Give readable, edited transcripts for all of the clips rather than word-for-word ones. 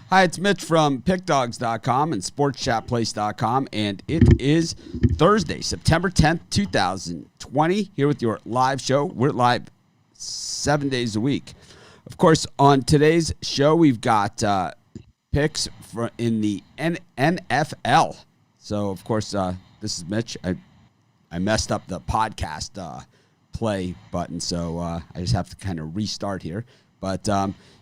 Hi, it's Mitch from PickDogs.com and SportsChatPlace.com, and it is Thursday, September 10th, 2020, here with your live show. We're live 7 days a week. Of course, on today's show, we've got picks in the NFL. So, of course, this is Mitch. I messed up the podcast play button, so I just have to kind of restart here. But,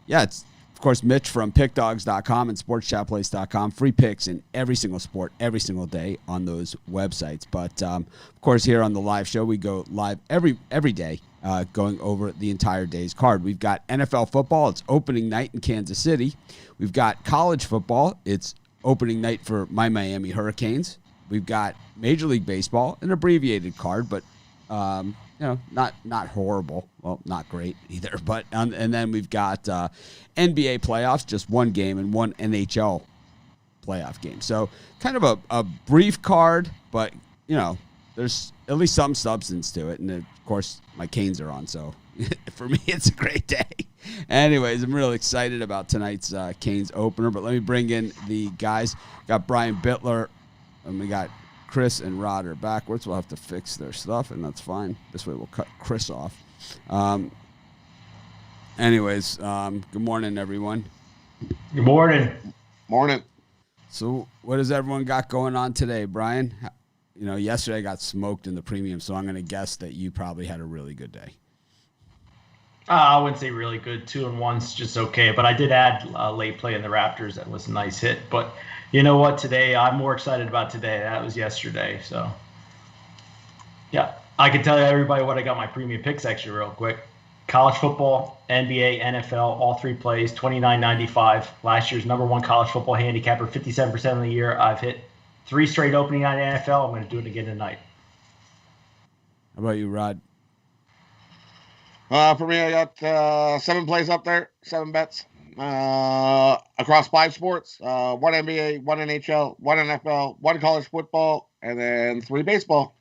yeah, it's, of course, Mitch from PickDogs.com and SportsChatPlace.com. Free picks in every single sport, every single day on those websites. But, of course, here on the live show, we go live every day, going over the entire day's card. We've got NFL football. It's opening night in Kansas City. We've got college football. It's opening night for my Miami Hurricanes. We've got Major League Baseball, an abbreviated card, but not horrible. Well, not great either. But and then we've got NBA playoffs, just one game, and one NHL playoff game. So kind of a brief card, but there's at least some substance to it. And of course, my Canes are on, so for me, it's a great day. Anyways, I'm really excited about tonight's Canes opener. But let me bring in the guys. Got Brian Bittler, and we got Chris and Rod are backwards. We'll have to fix their stuff, and that's fine. This way we'll cut Chris off. Anyways, good morning, everyone. Good morning. Morning. So what has everyone got going on today, Brian? Yesterday I got smoked in the premium, so I'm going to guess that you probably had a really good day. I wouldn't say really good. 2-1's just okay, but I did add late play in the Raptors. That was a nice hit. But you know what? Today, I'm more excited about today. That was yesterday. So, yeah, I can tell you everybody what I got my premium pick section real quick. College football, NBA, NFL, all three plays, $29.95. Last year's number one college football handicapper, 57% of the year. I've hit 3 straight opening night NFL. I'm going to do it again tonight. How about you, Rod? For me, I got 7 plays up there, 7 bets across 5 sports, 1 NBA, 1 NHL, 1 NFL, 1 college football, and then 3 baseball.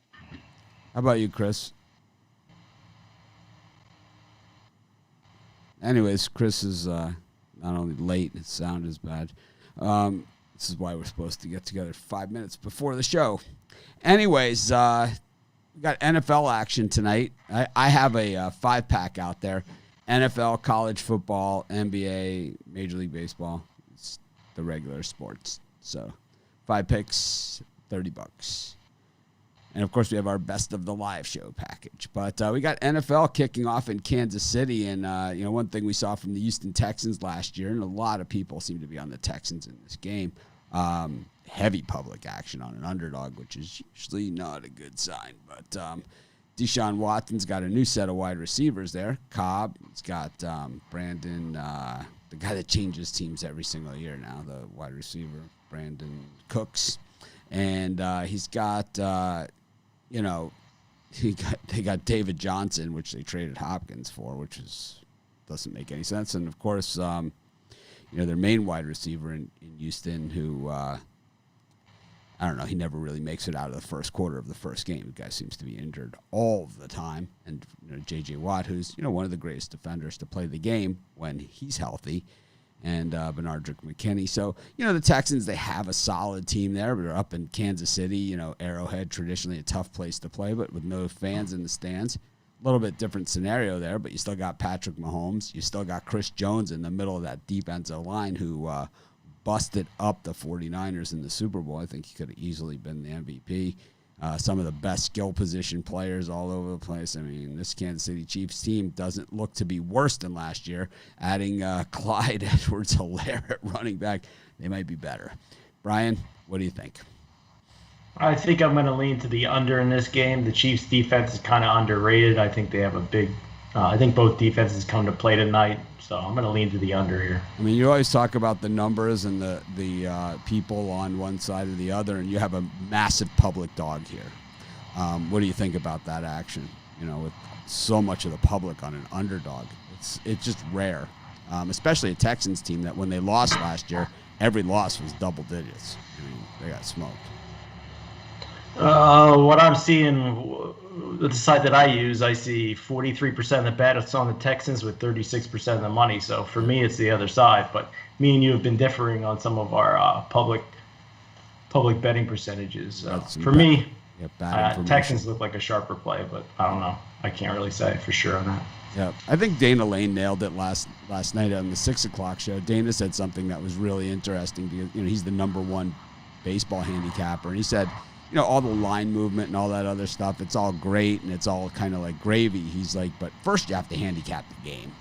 How about you, Chris? Anyways, Chris is not only late, his sound is bad. This is why we're supposed to get together 5 minutes before the show. Anyways, we got NFL action tonight. I have a 5-pack out there. NFL, college football, NBA, Major League Baseball. It's the regular sports. So 5 picks, $30. And, of course, we have our best of the live show package. But we got NFL kicking off in Kansas City. And, one thing we saw from the Houston Texans last year, and a lot of people seem to be on the Texans in this game, heavy public action on an underdog, which is usually not a good sign. But Deshaun Watson's got a new set of wide receivers there. Cobb. He's got Brandon, the guy that changes teams every single year now, the wide receiver, Brandon Cooks. And he's got, they got David Johnson, which they traded Hopkins for, which doesn't make any sense. And, of course, their main wide receiver in Houston, who I don't know, he never really makes it out of the first quarter of the first game. The guy seems to be injured all the time. And J.J. Watt, who's one of the greatest defenders to play the game when he's healthy, and Benardrick McKinney. So the Texans, they have a solid team there, but they're up in Kansas City. Arrowhead, traditionally a tough place to play, but with no fans in the stands. A little bit different scenario there, but you still got Patrick Mahomes. You still got Chris Jones in the middle of that defensive line who busted up the 49ers in the Super Bowl. I think he could have easily been the MVP. Some of the best skill position players all over the place. I mean, this Kansas City Chiefs team doesn't look to be worse than last year. Adding Clyde Edwards-Helaire at running back, they might be better. Brian, what do you think? I think I'm going to lean to the under in this game. The Chiefs' defense is kind of underrated. I think they have a big I think both defenses come to play tonight, so I'm going to lean to the under here. I mean, you always talk about the numbers and the people on one side or the other, and you have a massive public dog here. What do you think about that action? With so much of the public on an underdog, it's just rare, especially a Texans team that when they lost last year, every loss was double digits. I mean, they got smoked. What I'm seeing, the side that I use, I see 43% of the bet it's on the Texans with 36% of the money. So for me, it's the other side. But me and you have been differing on some of our public betting percentages. So for me, Texans look like a sharper play, but I don't know. I can't really say for sure on that. Yeah, I think Dana Lane nailed it last night on the 6 o'clock show. Dana said something that was really interesting because he's the #1 baseball handicapper, and he said, all the line movement and all that other stuff, it's all great and it's all kind of like gravy. He's like, but first you have to handicap the game,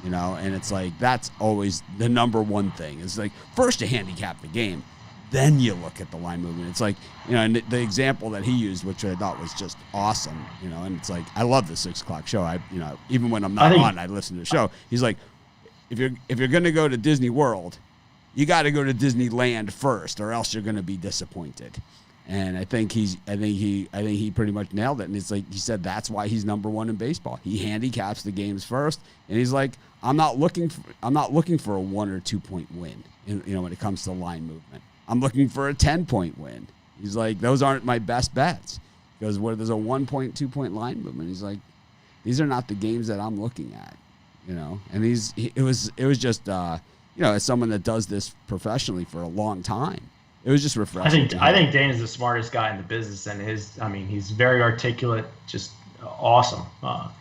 and it's like that's always the #1 thing. It's like first you handicap the game, then you look at the line movement. It's like, and the example that he used, which I thought was just awesome, and it's like, I love the 6 o'clock show. Even when I'm not on, I listen to the show. He's like, if you're going to go to Disney World, you got to go to Disneyland first, or else you're going to be disappointed. And I think he pretty much nailed it. And it's like he said that's why he's #1 in baseball. He handicaps the games first, and he's like, I'm not looking for a 1 or 2 point win. When it comes to line movement, I'm looking for a 10-point win. He's like, those aren't my best bets. Because where there's a 1 point, 2 point line movement, he's like, these are not the games that I'm looking at. And it was just as someone that does this professionally for a long time. It was just refreshing. I think Dana's the smartest guy in the business, and he's very articulate, just awesome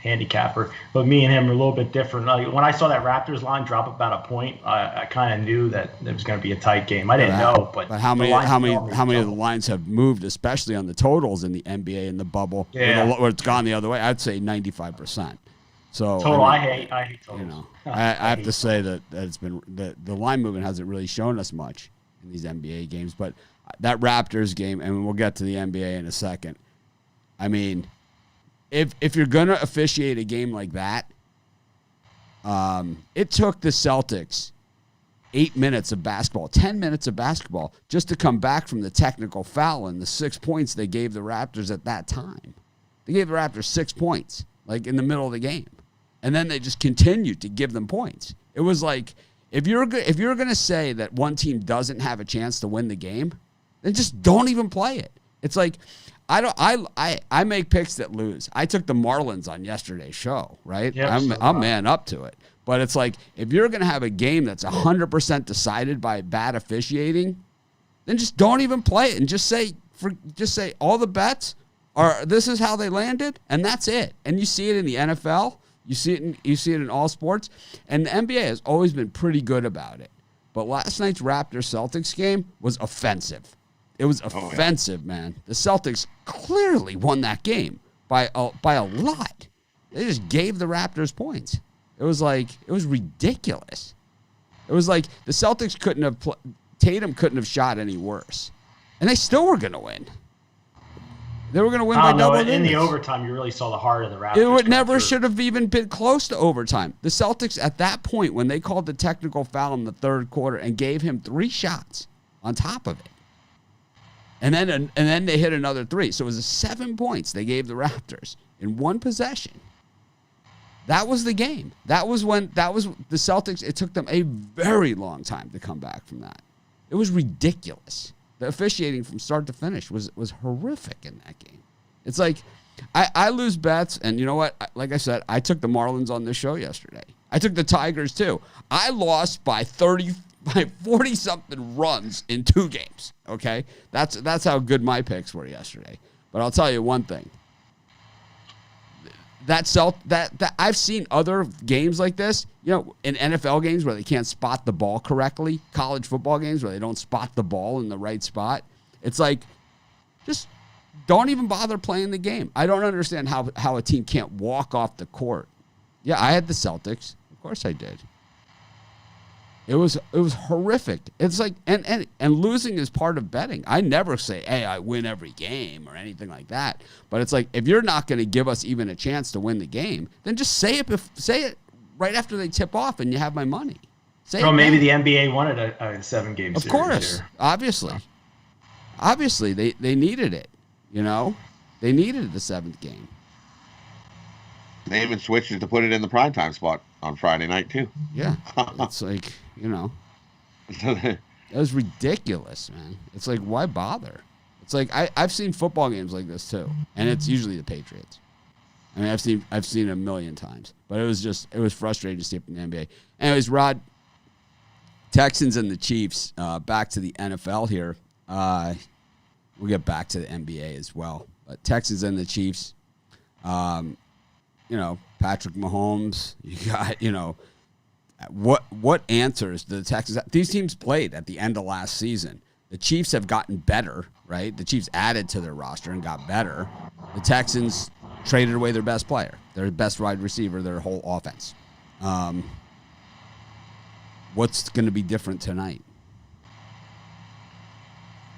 handicapper. But me and him are a little bit different. Like, when I saw that Raptors line drop about a point, I kind of knew that it was going to be a tight game. I didn't know, but how many of the lines have moved, especially on the totals in the NBA and the bubble, where it's gone the other way? I'd say 95%. So total, I hate totals. I have to say that it's been the line movement hasn't really shown us much in these NBA games, but that Raptors game, and we'll get to the NBA in a second. I mean, if you're gonna officiate a game like that, it took the Celtics 8 minutes of basketball, 10 minutes of basketball, just to come back from the technical foul and the 6 points they gave the Raptors at that time. They gave the Raptors 6 points, like in the middle of the game, and then they just continued to give them points. It was like, if you're going to say that one team doesn't have a chance to win the game, then just don't even play it. It's like, I make picks that lose. I took the Marlins on yesterday's show, right? Yep, I'm man up to it. But it's like, if you're going to have a game that's 100% decided by bad officiating, then just don't even play it and just say all the bets this is how they landed, and that's it. And you see it in the NFL. You see it in all sports, and the NBA has always been pretty good about it. But last night's Raptors-Celtics game was offensive. It was offensive, man. The Celtics clearly won that game by a lot. They just gave the Raptors points. It was ridiculous. It was like the Celtics Tatum couldn't have shot any worse, and they still were going to win. They were going to win by double digits. In the overtime, you really saw the heart of the Raptors. It never should have even been close to overtime. The Celtics, at that point, when they called the technical foul in the third quarter and gave him 3 shots on top of it, and then they hit another 3. So it was 7 points they gave the Raptors in one possession. That was the game. That was the Celtics. It took them a very long time to come back from that. It was ridiculous. The officiating from start to finish was horrific in that game. It's like, I lose bets, and you know what? Like I said, I took the Marlins on this show yesterday. I took the Tigers too. I lost by 40-something runs in 2 games. Okay, that's how good my picks were yesterday. But I'll tell you one thing. That I've seen other games like this, in NFL games where they can't spot the ball correctly, college football games where they don't spot the ball in the right spot. It's like, just don't even bother playing the game. I don't understand how a team can't walk off the court. Yeah, I had the Celtics. Of course I did. It was horrific. It's like, and losing is part of betting. I never say, hey, I win every game or anything like that. But it's like, if you're not going to give us even a chance to win the game, then just say it right after they tip off and you have my money. Maybe the NBA wanted a 7-game series. Of course, here. Obviously, they needed it. They needed the 7th game. They even switched it to put it in the primetime spot on Friday night too. Yeah, it's like, it was ridiculous, man. It's like, why bother? It's like I've seen football games like this too, and it's usually the Patriots. I mean, I've seen it a million times, but it was frustrating to see it from the NBA. Anyways, Rod, Texans and the Chiefs. Back to the NFL here. We'll get back to the NBA as well. But Texans and the Chiefs. Patrick Mahomes. You got what answers the Texans? These teams played at the end of last season. The Chiefs have gotten better, right? The Chiefs added to their roster and got better. The Texans traded away their best player, their best wide receiver, their whole offense. What's going to be different tonight?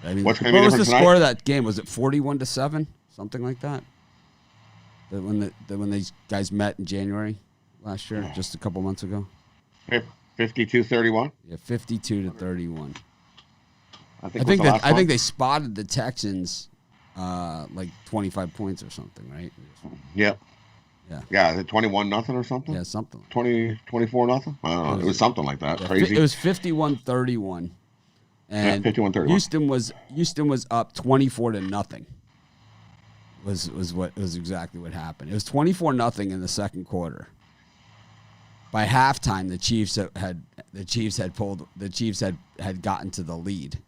I mean, what was the score of that game? Was it 41-7, something like that? When these guys met in January last year, just a couple months ago. 52-31. Yeah, 52-31. I think they spotted the Texans like 25 points or something, right? Yep. Yeah. Is it 21-0 or something? Yeah, something. 24-0. I don't know. It was something like that. Crazy. It was 51-31. And 51-31. Houston was up 24-0. Was exactly what happened. It was 24-0 in the second quarter. By halftime, the Chiefs had gotten to the lead,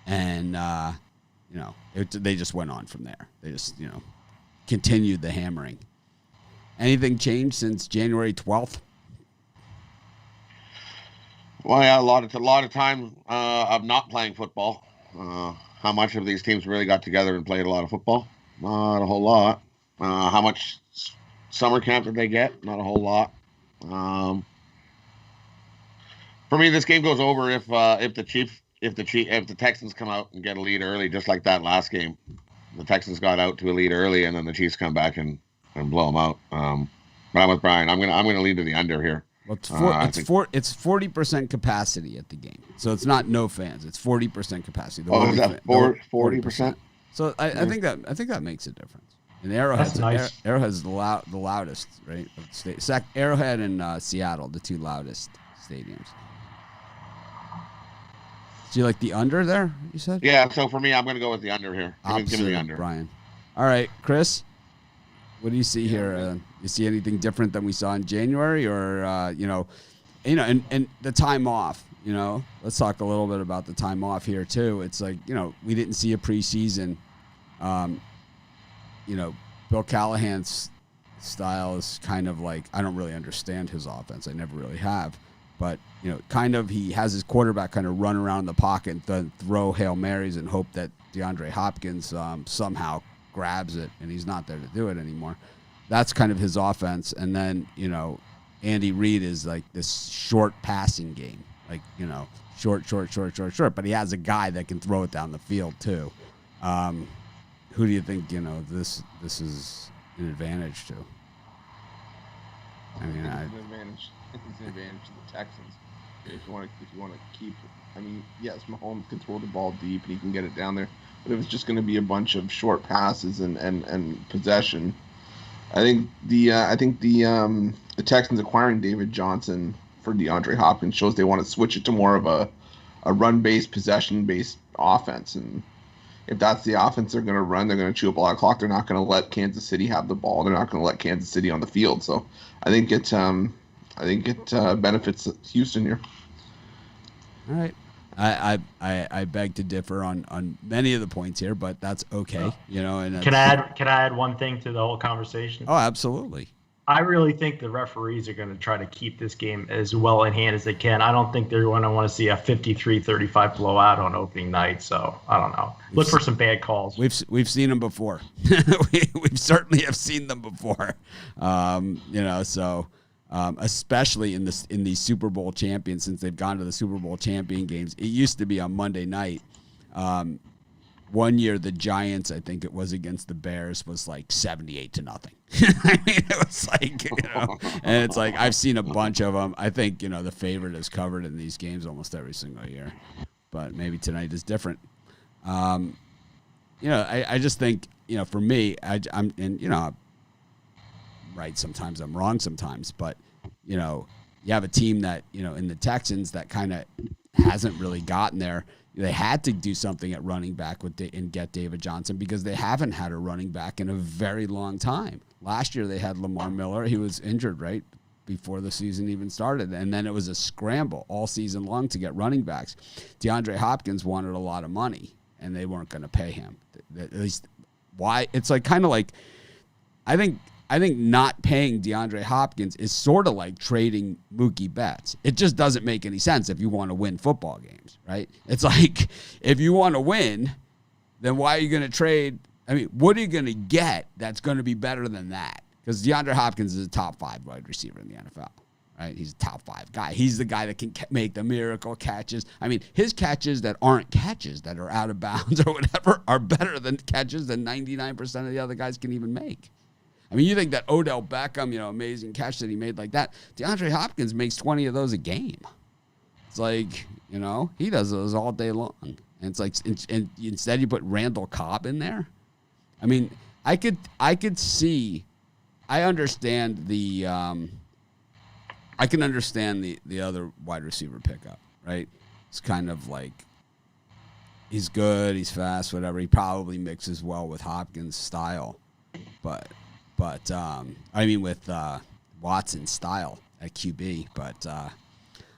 and they just went on from there. They just continued the hammering. Anything changed since January 12th? Well, yeah, a lot of time of not playing football. How much of these teams really got together and played a lot of football? Not a whole lot. How much summer camp did they get? Not a whole lot. For me, this game goes over if the Texans come out and get a lead early, just like that last game. The Texans got out to a lead early, and then the Chiefs come back and blow them out. But I'm with Brian. I'm gonna lead to the under here. Well, it's 40% capacity at the game, so it's not no fans. It's 40% capacity. Is that 40%? So I think that makes a difference. And Arrowhead's nice. Arrowhead's the loudest, right? Arrowhead and Seattle, the two loudest stadiums. Do you like the under there, you said? Yeah, so for me, I'm going to go with the under here. Give me the under. Brian. All right, Chris, what do you see here? You see anything different than we saw in January, or, and the time off? Let's talk a little bit about the time off here, too. It's like, we didn't see a preseason. Bill Callahan's style is kind of like, I don't really understand his offense. I never really have. But, he has his quarterback kind of run around the pocket and then throw Hail Marys and hope that DeAndre Hopkins somehow grabs it, and he's not there to do it anymore. That's kind of his offense. And then, Andy Reid is like this short passing game. Like, short. But he has a guy that can throw it down the field, too. Who do you think, this is an advantage to? I mean, it's an advantage to the Texans if you want to keep. I mean, yes, Mahomes can throw the ball deep and he can get it down there, but if it's just going to be a bunch of short passes and possession, I think the Texans acquiring David Johnson for DeAndre Hopkins shows they want to switch it to more of a run-based, possession-based offense. And if that's the offense they're going to run, they're going to chew up a lot of clock. They're not going to let Kansas City have the ball. They're not going to let Kansas City on the field. So I think it benefits Houston here. All right. I beg to differ on many of the points here, but that's okay. And can I add one thing to the whole conversation? Oh, absolutely. I really think the referees are going to try to keep this game as well in hand as they can. I don't think they're going to want to see a 53-35 blowout on opening night. So I don't know. Look for some bad calls. We've seen them before. we certainly have seen them before. Especially in these Super Bowl champions, since they've gone to the Super Bowl champion games. It used to be on Monday night. One year, the Giants, I think it was against the Bears, was like 78-0. I mean, it was like, and it's like, I've seen a bunch of them. I think, the favorite is covered in these games almost every single year, but maybe tonight is different. I just think, for me, I'm right sometimes, I'm wrong sometimes, but, you have a team that, in the Texans that kind of hasn't really gotten there. They had to do something at running back and get David Johnson because they haven't had a running back in a very long time. Last year they had Lamar Miller. He was injured right before the season even started, and then it was a scramble all season long to get running backs. DeAndre Hopkins wanted a lot of money, and they weren't going to pay him. At least why? It's like kind of like I think not paying DeAndre Hopkins is sort of like trading Mookie Betts. It just doesn't make any sense if you want to win football games, right? It's like if you want to win, then why are you going to trade? I mean, what are you going to get that's going to be better than that? Because DeAndre Hopkins is a top 5 wide receiver in the NFL, right? He's a top 5 guy. He's the guy that can make the miracle catches. I mean, his catches that aren't catches, that are out of bounds or whatever, are better than catches that 99% of the other guys can even make. I mean, you think that Odell Beckham, amazing catch that he made like that. DeAndre Hopkins makes 20 of those a game. It's like, he does those all day long. And it's like, and instead you put Randall Cobb in there. I mean, I could see, I understand I can understand the other wide receiver pickup, right? It's kind of like, he's good, he's fast, whatever. He probably mixes well with Hopkins' style, but I mean with Watson's style at QB, but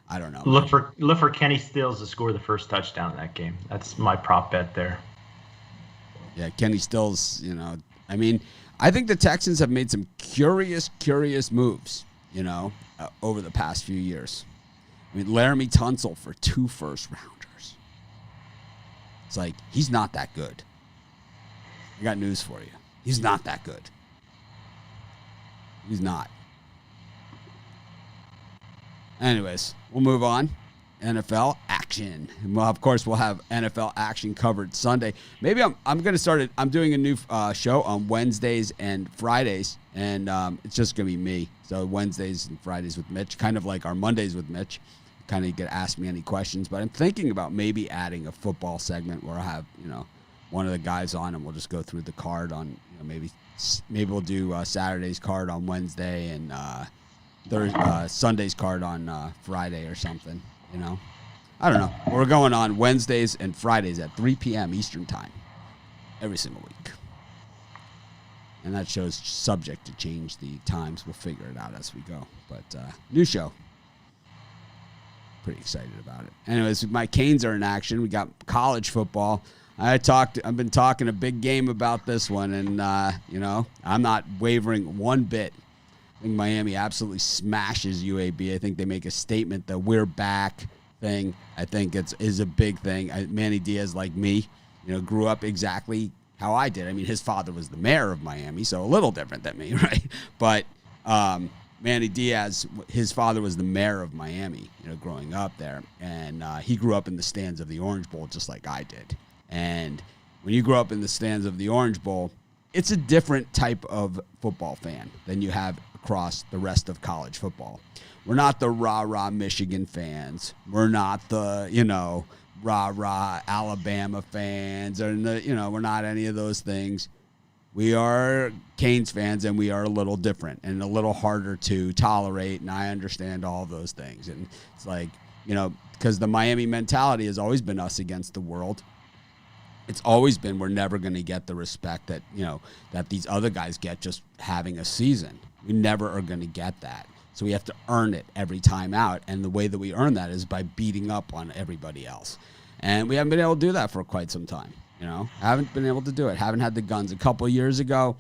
I don't know. Look for Kenny Stills to score the first touchdown in that game. That's my prop bet there. Yeah, Kenny Stills, I mean, I think the Texans have made some curious moves, over the past few years. I mean, Laramie Tunsil for 2 first-rounders. It's like, he's not that good. I got news for you. He's not that good. He's not. Anyways, we'll move on. NFL action. Well, of course, we'll have NFL action covered Sunday. Maybe I'm going to start I'm doing a new show on Wednesdays and Fridays, and it's just going to be me. So Wednesdays and Fridays with Mitch, kind of like our Mondays with Mitch. Kind of get ask me any questions, but I'm thinking about maybe adding a football segment where I have, one of the guys on, and we'll just go through the card on, maybe we'll do Saturday's card on Wednesday and Sunday's card on Friday or something. I don't know. We're going on Wednesdays and Fridays at 3 p.m. Eastern time every single week. And that show's subject to change the times. We'll figure it out as we go. But new show. Pretty excited about it. Anyways, my Canes are in action. We got college football. I've been talking a big game about this one, and, I'm not wavering one bit. I think Miami absolutely smashes UAB. I think they make a statement that we're back thing. I think is a big thing. Manny Diaz, like me, grew up exactly how I did. I mean, his father was the mayor of Miami, so a little different than me, right? But Manny Diaz, his father was the mayor of Miami, growing up there. And he grew up in the stands of the Orange Bowl just like I did. And when you grow up in the stands of the Orange Bowl, it's a different type of football fan than you have across the rest of college football. We're not the rah-rah Michigan fans. We're not the, rah-rah Alabama fans. Or, we're not any of those things. We are Canes fans, and we are a little different and a little harder to tolerate, and I understand all of those things. And it's like, because the Miami mentality has always been us against the world. It's always been we're never going to get the respect that, that these other guys get just having a season. We never are going to get that. So we have to earn it every time out. And the way that we earn that is by beating up on everybody else. And we haven't been able to do that for quite some time. Haven't been able to do it. Haven't had the guns. A couple of years ago,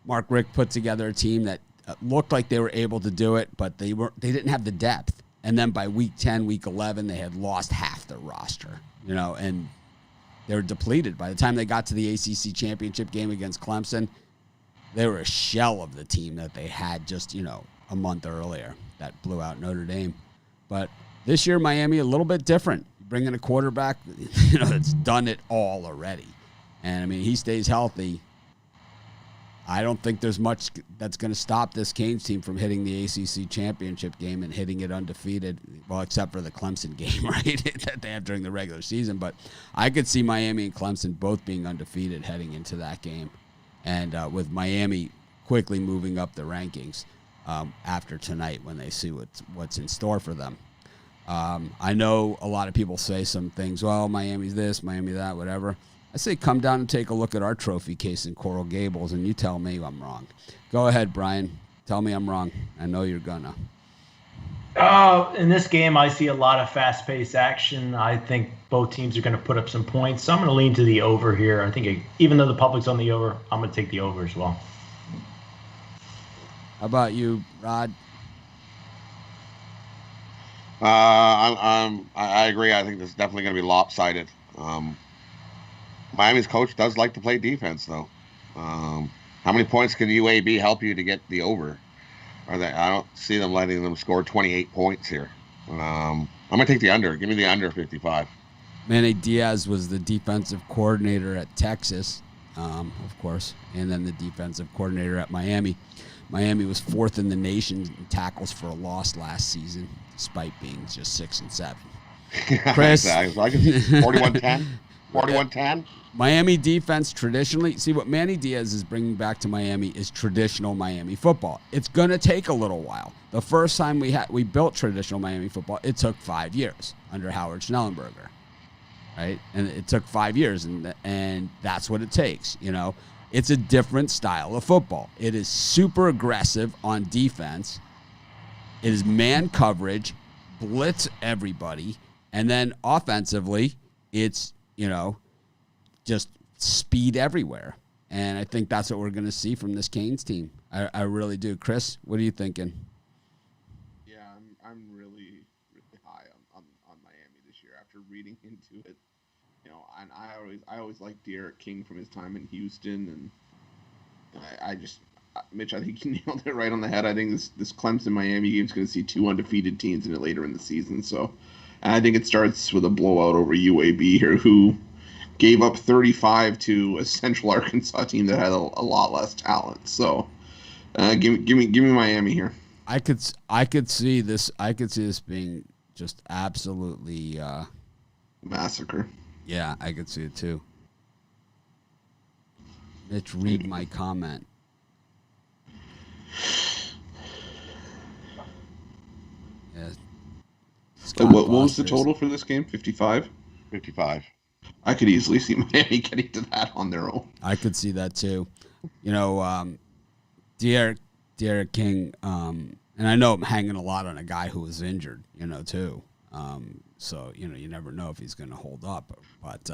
Mark Richt put together a team that looked like they were able to do it, but they didn't have the depth. And then by week 10, week 11, they had lost half their roster, and they were depleted. By the time they got to the ACC championship game against Clemson, they were a shell of the team that they had just, a month earlier that blew out Notre Dame. But this year, Miami, a little bit different. Bring in a quarterback, that's done it all already. And, I mean, he stays healthy. I don't think there's much that's going to stop this Canes team from hitting the ACC championship game and hitting it undefeated, well, except for the Clemson game, right, that they have during the regular season. But I could see Miami and Clemson both being undefeated heading into that game. And with Miami quickly moving up the rankings after tonight when they see what's in store for them. I know a lot of people say some things, well, Miami's this, Miami that, whatever. I say come down and take a look at our trophy case in Coral Gables, and you tell me I'm wrong. Go ahead, Brian. Tell me I'm wrong. I know you're gonna. In this game, I see a lot of fast-paced action. I think both teams are going to put up some points. So I'm going to lean to the over here. I think even though the public's on the over, I'm going to take the over as well. How about you, Rod? I agree. I think this is definitely going to be lopsided. Miami's coach does like to play defense, though. How many points can UAB help you to get the over? I don't see them letting them score 28 points here. I'm going to take the under. Give me the under 55. Manny Diaz was the defensive coordinator at Texas, of course, and then the defensive coordinator at Miami. Miami was 4th in the nation in tackles for a loss last season, despite being just 6 and 7. Chris, exactly. I can see 41-10. 41-10. Miami defense traditionally, see what Manny Diaz is bringing back to Miami is traditional Miami football. It's going to take a little while. The first time we built traditional Miami football, it took 5 years under Howard Schnellenberger, right? And it took 5 years, and that's what it takes, you know. It's a different style of football. It is super aggressive on defense. It is man coverage, blitz everybody, and then offensively, it's, you know, just speed everywhere. And I think that's what we're going to see from this Canes team. I really do. Chris, what are you thinking? Yeah, I'm really, really high on Miami this year after reading into it. You know, and I always liked Derek King from his time in Houston, and I just, Mitch, I think you nailed it right on the head. I think this Clemson Miami game is going to see 2 undefeated teams in it later in the season. So, and I think it starts with a blowout over UAB here, who gave up 35 to a Central Arkansas team that had a lot less talent. So, give me Miami here. I could see this. I could see this being just absolutely massacre. Yeah, I could see it too. Mitch, read my comment. Yeah. What was the total for this game? 55? 55. I could easily see Miami getting to that on their own. I could see that too. You know, Derek King, and I know I'm hanging a lot on a guy who was injured, you know, too. So, you know, you never know if he's going to hold up. But,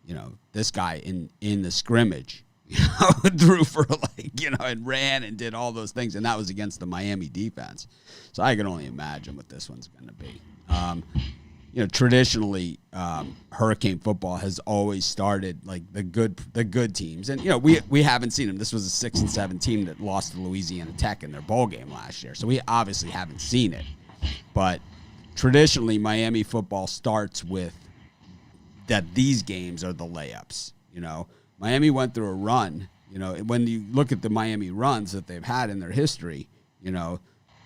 you know, this guy in the scrimmage, you know, threw for like, you know, and ran and did all those things. And that was against the Miami defense. So I can only imagine what this one's going to be. You know, traditionally, Hurricane football has always started like the good teams, and you know we haven't seen them. This was a 6 and 7 team that lost to Louisiana Tech in their bowl game last year, so we obviously haven't seen it. But traditionally, Miami football starts with that these games are the layups. You know, Miami went through a run. You know, when you look at the Miami runs that they've had in their history, you know,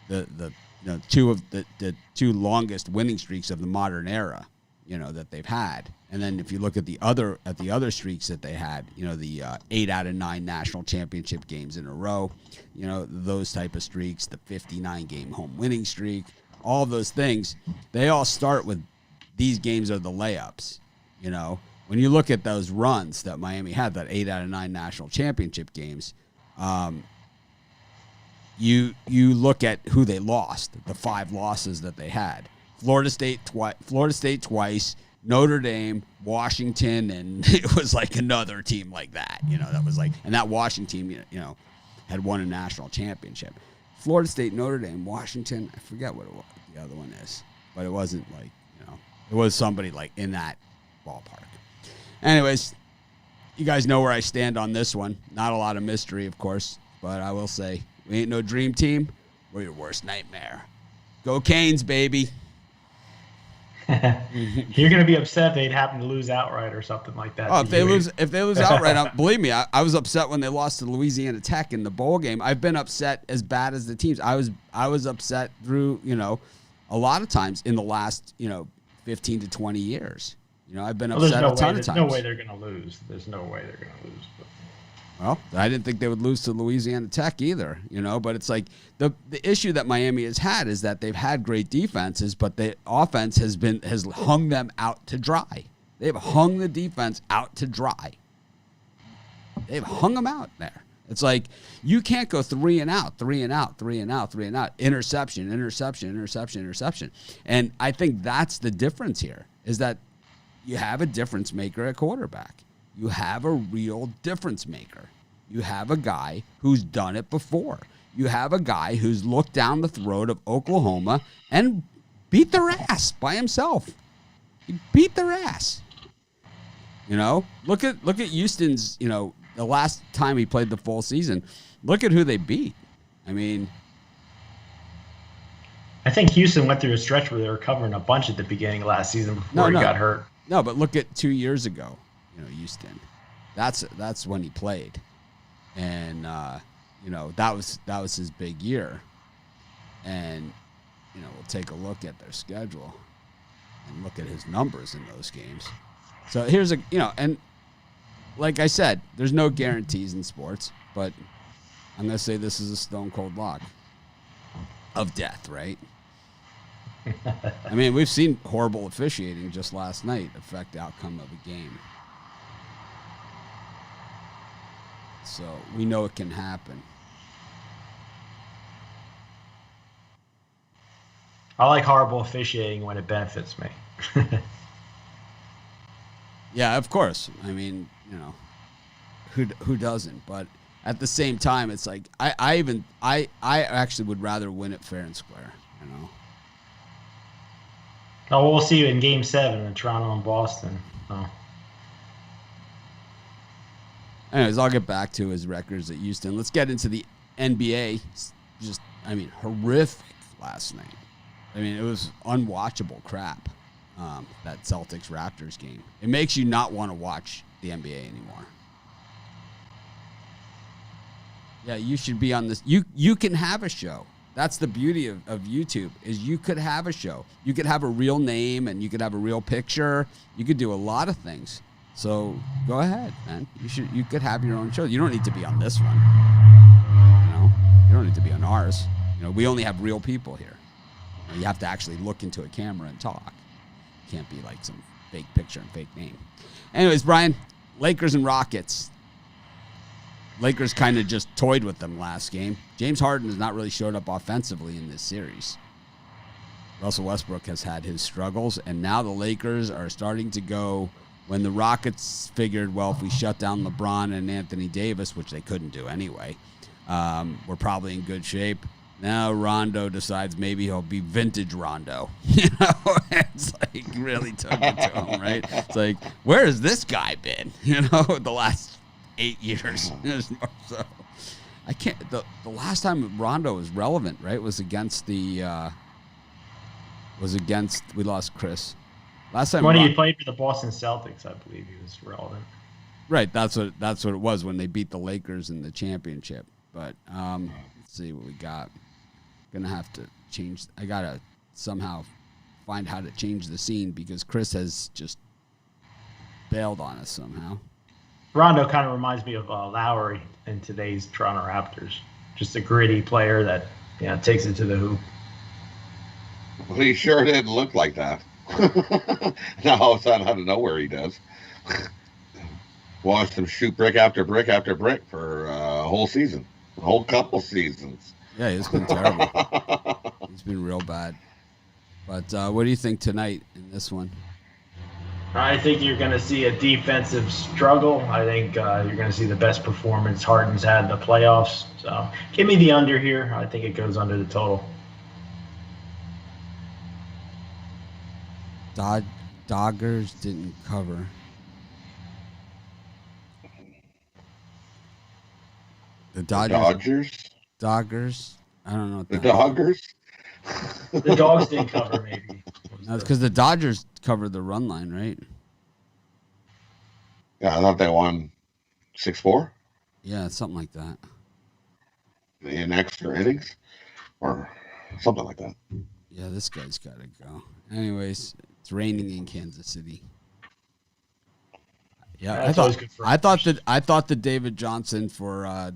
the you know, 2 of the 2 longest winning streaks of the modern era, you know, that they've had. And then if you look at the other streaks that they had, you know, the 8 out of 9 national championship games in a row, you know, those type of streaks, the 59 game home winning streak, all those things, they all start with these games are the layups. You know, when you look at those runs that Miami had, that 8 out of 9 national championship games, You look at who they lost, the 5 losses that they had. Florida State twice, Notre Dame, Washington, and it was like another team like that. You know, that was like, and that Washington team, you know, had won a national championship. Florida State, Notre Dame, Washington, I forget what the other one is, but it wasn't like, you know, it was somebody like in that ballpark. Anyways, you guys know where I stand on this one. Not a lot of mystery, of course, but I will say, we ain't no dream team. We're your worst nightmare. Go Canes, baby. You're going to be upset if they'd happen to lose outright or something like that. Oh, if they lose outright, believe me, I was upset when they lost to Louisiana Tech in the bowl game. I've been upset as bad as the teams. I was upset through, you know, a lot of times in the last, you know, 15 to 20 years. You know, I've been upset a ton of times. There's no way they're going to lose. There's no way they're going to lose. But. Well, I didn't think they would lose to Louisiana Tech either, but it's like the issue that Miami has had is that they've had great defenses, but the offense has hung them out to dry. They've hung the defense out to dry. They've hung them out there. It's like you can't go 3 and out, 3 and out, 3 and out, 3 and out, interception. And I think that's the difference here is that you have a difference maker at quarterback. You have a real difference maker. You have a guy who's done it before. You have a guy who's looked down the throat of Oklahoma and beat their ass by himself. He beat their ass. Look at Houston's, the last time he played the full season. Look at who they beat. I think Houston went through a stretch where they were covering a bunch at the beginning of last season before he got hurt. No, but look at 2 years ago. Houston. That's when he played, and that was his big year. And we'll take a look at their schedule and look at his numbers in those games. So here's and like I said, there's no guarantees in sports, but I'm gonna say this is a stone cold lock of death, right? We've seen horrible officiating just last night affect the outcome of a game. So we know it can happen. I like horrible officiating when it benefits me. Yeah, of course. Who doesn't? But at the same time, it's like I actually would rather win it fair and square. Oh, we'll see you in Game 7 in Toronto and Boston. Oh. Anyways, I'll get back to his records at Houston. Let's get into the NBA. Just, horrific last night. It was unwatchable crap, that Celtics-Raptors game. It makes you not want to watch the NBA anymore. Yeah, you should be on this. You can have a show. That's the beauty of YouTube, is you could have a show. You could have a real name, and you could have a real picture. You could do a lot of things. So go ahead, man. You could have your own show. You don't need to be on this one. You don't need to be on ours. We only have real people here. You have to actually look into a camera and talk. You can't be like some fake picture and fake name. Anyways, Brian, Lakers and Rockets. Lakers kind of just toyed with them last game. James Harden has not really showed up offensively in this series. Russell Westbrook has had his struggles, and now the Lakers are starting to go. When the Rockets figured, well, if we shut down LeBron and Anthony Davis, which they couldn't do anyway, we're probably in good shape. Now Rondo decides maybe he'll be vintage Rondo. It's like really took it to him, right? It's like, where has this guy been? The last 8 years. So I can't. The last time Rondo was relevant, right, was against we lost Chris. Last time when he played for the Boston Celtics, I believe he was relevant. Right, that's what it was when they beat the Lakers in the championship. But let's see what we got. Gonna have to change. I gotta somehow find how to change the scene because Chris has just bailed on us somehow. Rondo kind of reminds me of Lowry in today's Toronto Raptors. Just a gritty player that takes it to the hoop. Well, he sure didn't look like that. Now all of a sudden, out of nowhere, he does. Watched him shoot brick after brick after brick for a whole season, a whole couple seasons. Yeah, it's been terrible. It's been real bad. But what do you think tonight in this one? I think you're going to see a defensive struggle. I think you're going to see the best performance Harden's had in the playoffs. So give me the under here. I think it goes under the total. Dodgers didn't cover. The Dodgers? Doggers? I don't know. What the Doggers? The Dogs didn't cover, maybe. No, it's because the Dodgers covered the run line, right? Yeah, I thought they won 6-4. Yeah, something like that. In extra innings? Or something like that. Yeah, this guy's got to go. Anyways, it's raining in Kansas City. Yeah, That's always good for I thought that David Johnson for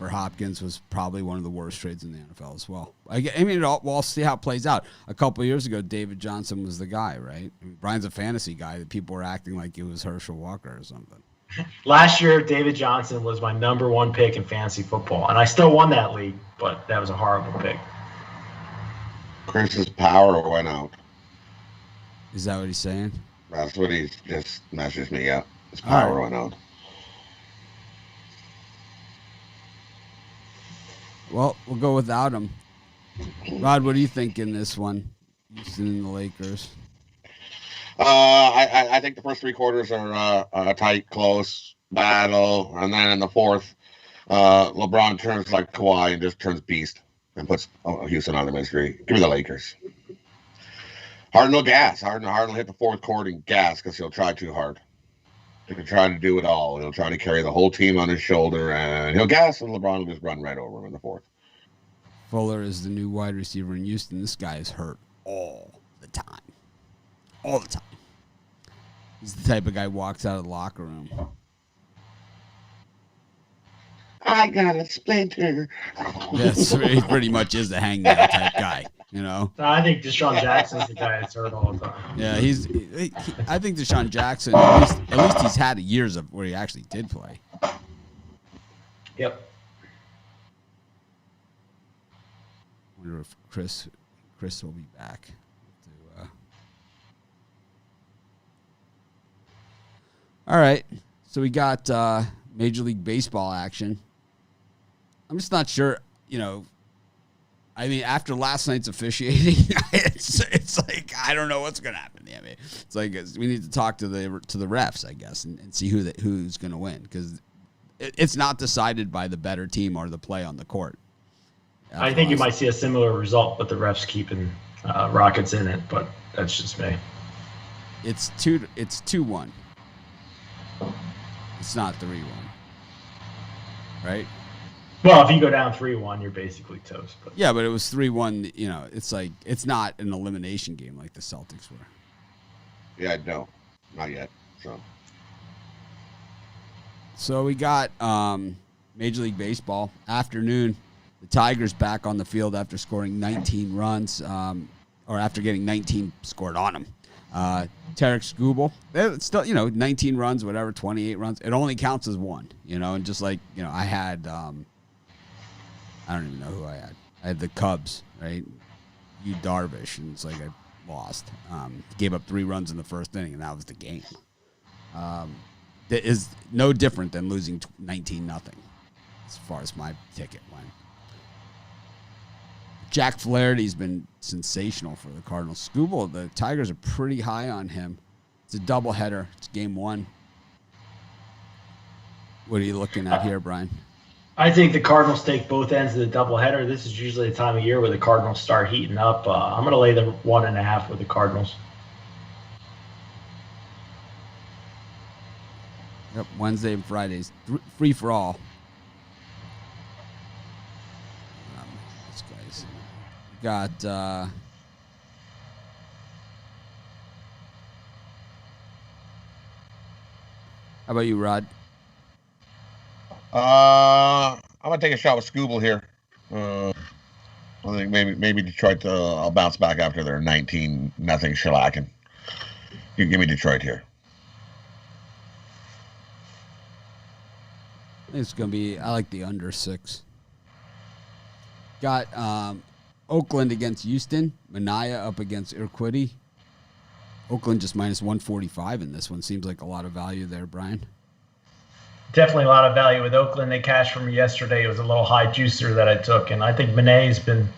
Hopkins was probably one of the worst trades in the NFL as well. I mean, we'll see how it plays out. A couple of years ago, David Johnson was the guy, right? I mean, Brian's a fantasy guy that people were acting like it was Herschel Walker or something. Last year, David Johnson was my number one pick in fantasy football, and I still won that league, but that was a horrible pick. Chris's power went out. Is that what he's saying? That's what he just messaged me. Yeah, his power went out. Well, we'll go without him. Rod, what do you think in this one? Houston and the Lakers. I think the first three quarters are a tight, close battle, and then in the fourth, LeBron turns like Kawhi and just turns beast and puts Houston on the mystery. Give me the Lakers. Harden will gas. Harden will hit the fourth quarter and gas because he'll try too hard. He'll try to do it all. He'll try to carry the whole team on his shoulder, and he'll gas, and LeBron will just run right over him in the fourth. Fuller is the new wide receiver in Houston. This guy is hurt all the time. All the time. He's the type of guy who walks out of the locker room. I got a splinter. Yes, he pretty much is the hangman type guy, you know? I think Deshaun Jackson's the guy that's hurt all the time. Yeah, I think Deshaun Jackson, at least he's had years of where he actually did play. Yep. Wonder if Chris will be back. All right, so we got Major League Baseball action. I'm just not sure, you know. I mean, after last night's officiating, it's like I don't know what's going to happen. I mean, it's like we need to talk to the refs, I guess, and see who's going to win, because it's not decided by the better team or the play on the court. I think you might see a similar result, but the refs keeping Rockets in it. But that's just me. It's 2-1. It's not 3-1, right? Well, if you go down 3-1, you're basically toast. But. Yeah, but it was 3-1. You know, it's like it's not an elimination game like the Celtics were. Yeah, no, not yet. So we got Major League Baseball afternoon. The Tigers back on the field after scoring 19 runs, or after getting 19 scored on them. Tarek Skubal, still, 19 runs, whatever, 28 runs. It only counts as one, and just like, I had, I don't even know who I had. I had the Cubs, right? Yu Darvish, and it's like I lost. Gave up 3 runs in the first inning, and that was the game. That is no different than losing 19-0 as far as my ticket went. Jack Flaherty's been sensational for the Cardinals. Skubal, the Tigers are pretty high on him. It's a doubleheader. It's game 1. What are you looking at here, Brian? I think the Cardinals take both ends of the doubleheader. This is usually the time of year where the Cardinals start heating up. I'm going to lay the 1.5 with the Cardinals. Yep, Wednesday and Fridays. Free for all. This guy's got how about you, Rod? I'm gonna take a shot with Skubal here. I think maybe Detroit. I'll bounce back after their 19-0 shellacking. You give me Detroit here. It's gonna be. I like the under 6. Got Oakland against Houston. Minaya up against Urquidy. Oakland just minus 145 in this one. Seems like a lot of value there, Brian. Definitely a lot of value with Oakland. They cashed from me yesterday. It was a little high juicer that I took, and I think Minay's been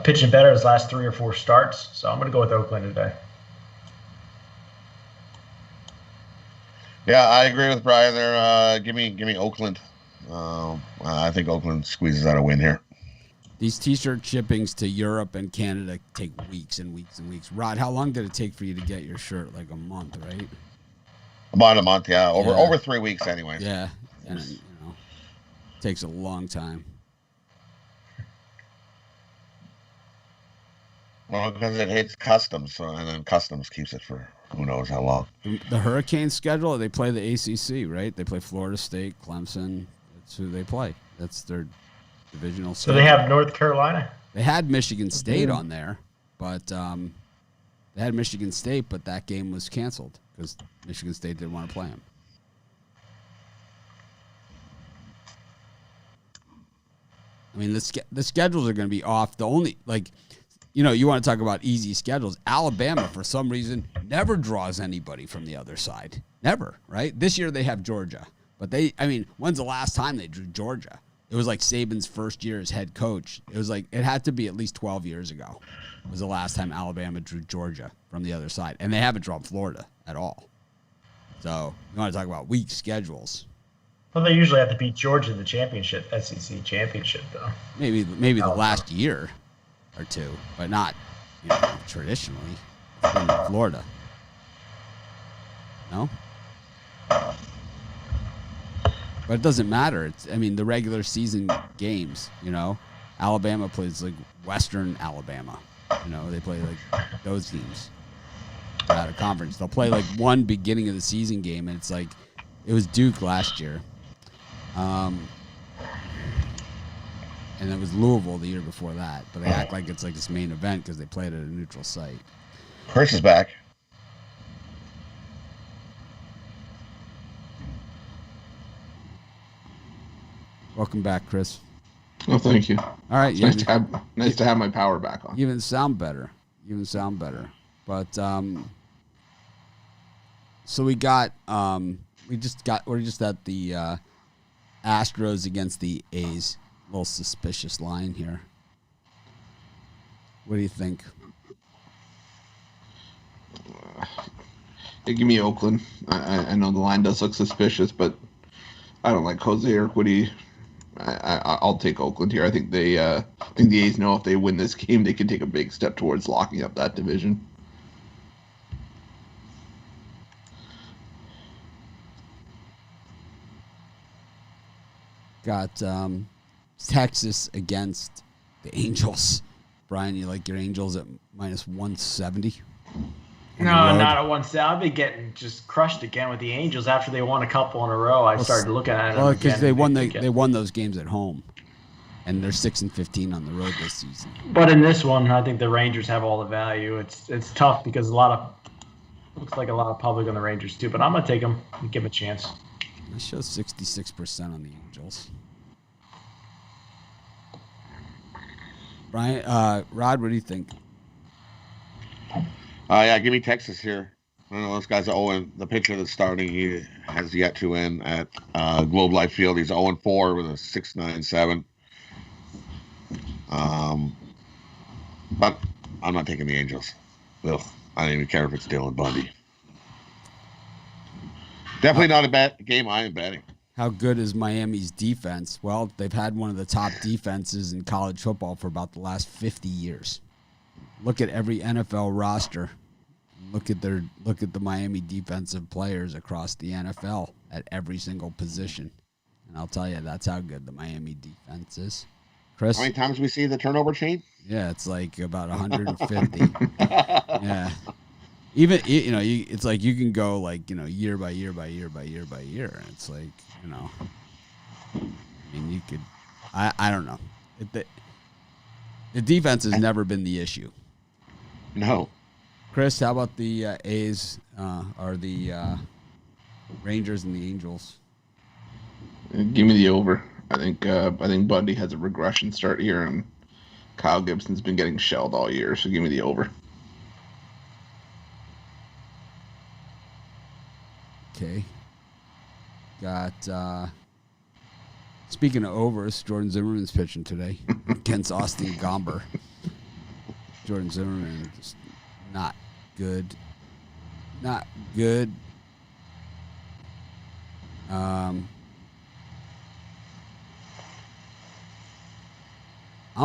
pitching better his last 3 or 4 starts. So I'm going to go with Oakland today. Yeah, I agree with Brian there. Give me Oakland. I think Oakland squeezes out a win here. These T-shirt shippings to Europe and Canada take weeks and weeks and weeks. Rod, how long did it take for you to get your shirt? Like a month, right? About a month, yeah. Over 3 weeks, anyway. Yeah, and it takes a long time. Well, because it hits customs, and then customs keeps it for who knows how long. The Hurricanes schedule, they play the ACC, right? They play Florida State, Clemson. That's who they play. That's their divisional So schedule. they have North Carolina. They had Michigan State on there, but they had Michigan State, but that game was canceled because Michigan State didn't want to play them. I mean, the schedules are going to be off. The only, you want to talk about easy schedules. Alabama, for some reason, never draws anybody from the other side. Never, right? This year they have Georgia. But when's the last time they drew Georgia? It was like Saban's first year as head coach. It had to be at least 12 years ago. Was the last time Alabama drew Georgia from the other side. And they haven't drawn Florida at all. So you want to talk about weak schedules. Well, they usually have to beat Georgia in the championship, SEC championship, though. Maybe the last year or two, but not traditionally. It's been Florida. No? But it doesn't matter. The regular season games, Alabama plays like Western Alabama. They play like those teams out of conference. They'll play like one beginning of the season game, and it's like it was Duke last year. And it was Louisville the year before that. But they act like it's like this main event because they played at a neutral site. Chris is back. Welcome back, Chris. Oh, thank you. All right. It's nice to have my power back on. You even sound better. But so we're just at the Astros against the A's. A little suspicious line here. What do you think? Give me Oakland. I know the line does look suspicious, but I don't like Jose Urquidy. I'll take Oakland here. I think the A's know if they win this game, they can take a big step towards locking up that division. Got Texas against the Angels. Brian, you like your Angels at minus 170? No, not at 170. I've been getting just crushed again with the Angels after they won a couple in a row. I started looking at it. Well, because they won those games at home, and they're 6-15 on the road this season. But in this one, I think the Rangers have all the value. It's tough because looks like a lot of public on the Rangers too. But I'm gonna take them and give them a chance. It shows 66% on the Angels. Brian, Rod, what do you think? Yeah, give me Texas here. I don't know, those guys are 0. The pitcher that's starting, he has yet to win at Globe Life Field. He's 0-4 with a 6.97. But I'm not taking the Angels. Ugh, I don't even care if it's Dylan Bundy. Definitely not a game I am betting. How good is Miami's defense? Well, they've had one of the top defenses in college football for about the last 50 years. Look at every NFL roster. Look at the Miami defensive players across the NFL at every single position. And I'll tell you, that's how good the Miami defense is. Chris? How many times we see the turnover chain? Yeah, it's like about 150. Yeah. Even, it's like you can go like, year by year by year by year by year. And it's like, you could, I don't know. The defense has never been the issue. No. Chris, how about the A's or the Rangers and the Angels? Give me the over. I think Bundy has a regression start here, and Kyle Gibson's been getting shelled all year, so give me the over. Okay. Got speaking of overs, Jordan Zimmerman's pitching today against Austin Gomber. Jordan Zimmerman just not good. Not good. I'm